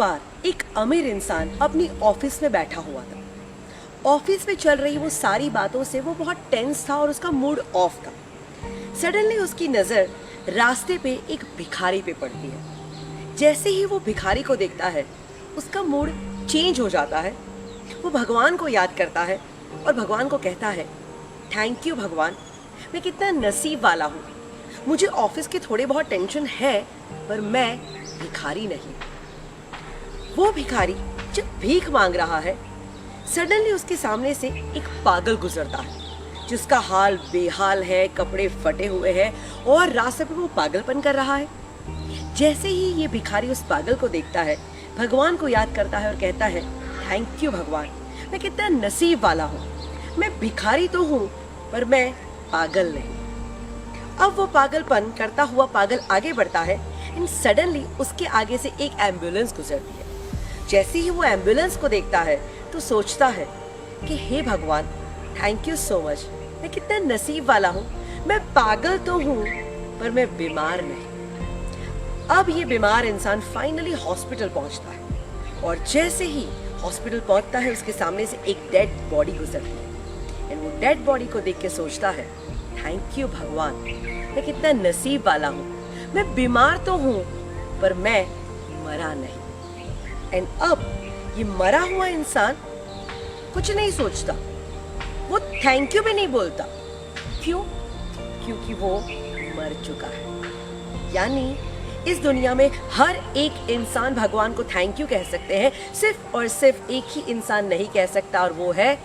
बार एक अमीर इंसान अपनी ऑफिस में बैठा हुआ था। ऑफिस में चल रही वो सारी बातों से वो बहुत टेंस था और उसका मूड ऑफ था। सडनली उसकी नज़र रास्ते पे एक भिखारी पे पड़ती है। जैसे ही वो भिखारी को देखता है उसका मूड चेंज हो जाता है। वो भगवान को याद करता है और भगवान को कहता है, थैंक यू भगवान, मैं कितना नसीब वाला हूँ। मुझे ऑफिस के थोड़े बहुत टेंशन है पर मैं भिखारी नहीं। वो भिखारी जब भीख मांग रहा है, सडनली उसके सामने से एक पागल गुजरता है जिसका हाल बेहाल है, कपड़े फटे हुए हैं और रास्ते पे वो पागलपन कर रहा है। जैसे ही ये भिखारी उस पागल को देखता है, भगवान को याद करता है और कहता है, थैंक यू भगवान, मैं कितना नसीब वाला हूँ। मैं भिखारी तो हूँ पर मैं पागल नहीं। अब वो पागलपन करता हुआ पागल आगे बढ़ता है एंड सडनली उसके आगे से एक एम्बुलेंस गुजरती है। जैसे ही वो एम्बुलेंस को देखता है तो सोचता है कि हे भगवान, थैंक यू सो मच, मैं कितना नसीब वाला हूँ। मैं पागल तो हूँ पर मैं बीमार नहीं। अब ये बीमार इंसान फाइनली हॉस्पिटल पहुँचता है और जैसे ही हॉस्पिटल पहुँचता है उसके सामने से एक डेड बॉडी गुजरती है एंड वो डेड बॉडी को देख के सोचता है, थैंक यू भगवान, मैं कितना नसीब वाला हूँ। मैं बीमार तो हूँ पर मैं मरा नहीं। एंड अब ये मरा हुआ इंसान कुछ नहीं सोचता, वो थैंक यू भी नहीं बोलता। क्यों? क्योंकि वो मर चुका है। यानी इस दुनिया में हर एक इंसान भगवान को थैंक यू कह सकते हैं, सिर्फ और सिर्फ एक ही इंसान नहीं कह सकता और वो है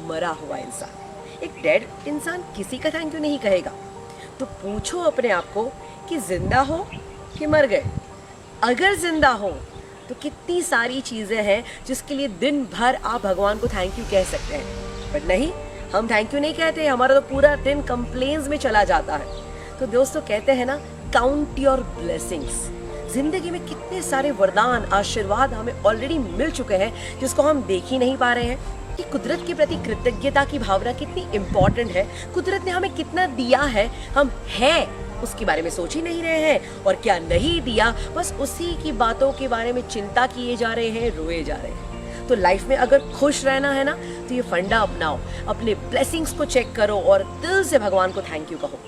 मरा हुआ इंसान। एक डेड इंसान किसी का थैंक यू नहीं कहेगा। तो पूछो अपने आप को कि जिंदा हो कि मर गए। अगर जिंदा हो तो कितनी सारी चीज़ें हैं जिसके लिए दिन भर आप भगवान को थैंक यू कह सकते हैं, बट नहीं, हम थैंक यू नहीं कहते। हमारा तो पूरा दिन कंप्लेन्स में चला जाता है। तो दोस्तों कहते हैं ना, काउंट योर ब्लेसिंग्स। जिंदगी में कितने सारे वरदान, आशीर्वाद हमें ऑलरेडी मिल चुके हैं जिसको हम देख ही नहीं पा रहे हैं। कि कुदरत के प्रति कृतज्ञता की भावना कितनी इम्पोर्टेंट है। कुदरत ने हमें कितना दिया है, हम हैं उसके बारे में सोच ही नहीं रहे हैं, और क्या नहीं दिया बस उसी की बातों के बारे में चिंता किए जा रहे हैं, रोए जा रहे हैं। तो लाइफ में अगर खुश रहना है ना तो ये फंडा अपनाओ, अपने ब्लेसिंग्स को चेक करो और दिल से भगवान को थैंक यू कहो।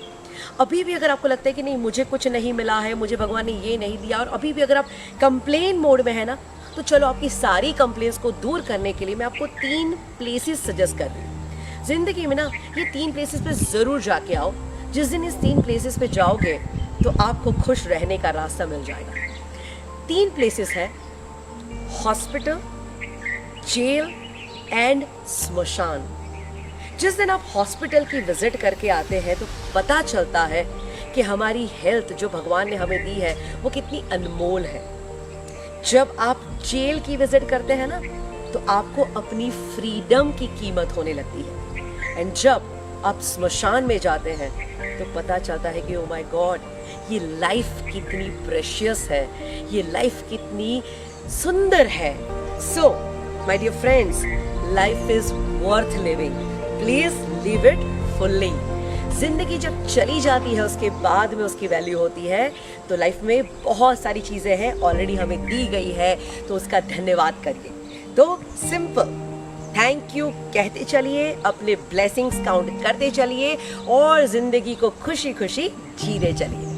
अभी भी अगर आपको लगता है कि नहीं मुझे कुछ नहीं मिला है, मुझे भगवान ने ये नहीं दिया, और अभी भी अगर आप कंप्लेन मोड में है ना, तो चलो आपकी सारी कंप्लेंट्स को दूर करने के लिए मैं आपको 3 प्लेसेस सजेस्ट कर रही हूँ। जिंदगी में ना ये 3 प्लेसेस पे ज़रूर जाके आओ। जिस दिन इस 3 प्लेसेस पे जाओगे तो आपको खुश रहने का रास्ता मिल जाएगा। 3 प्लेसेस है हॉस्पिटल, जेल एंड स्मशान। जिस दिन आप हॉस्पिटल की विजिट करके आते हैं तो पता चलता है कि हमारी हेल्थ जो भगवान ने हमें दी है वो कितनी अनमोल है। जब आप जेल की विजिट करते हैं ना तो आपको अपनी फ्रीडम की कीमत होने लगती है। एंड जब आप स्मशान में जाते हैं तो पता चलता है कि ओ माय गॉड, ये लाइफ कितनी प्रेशियस है, ये लाइफ कितनी सुंदर है। So my dear friends, life is worth living, please live it fully. जिंदगी जब चली जाती है उसके बाद में उसकी वैल्यू होती है। तो लाइफ में बहुत सारी चीज़ें हैं ऑलरेडी हमें दी गई है, तो उसका धन्यवाद करिए। तो सिंपल थैंक यू कहते चलिए, अपने ब्लेसिंग्स काउंट करते चलिए और जिंदगी को खुशी खुशी जीते चलिए।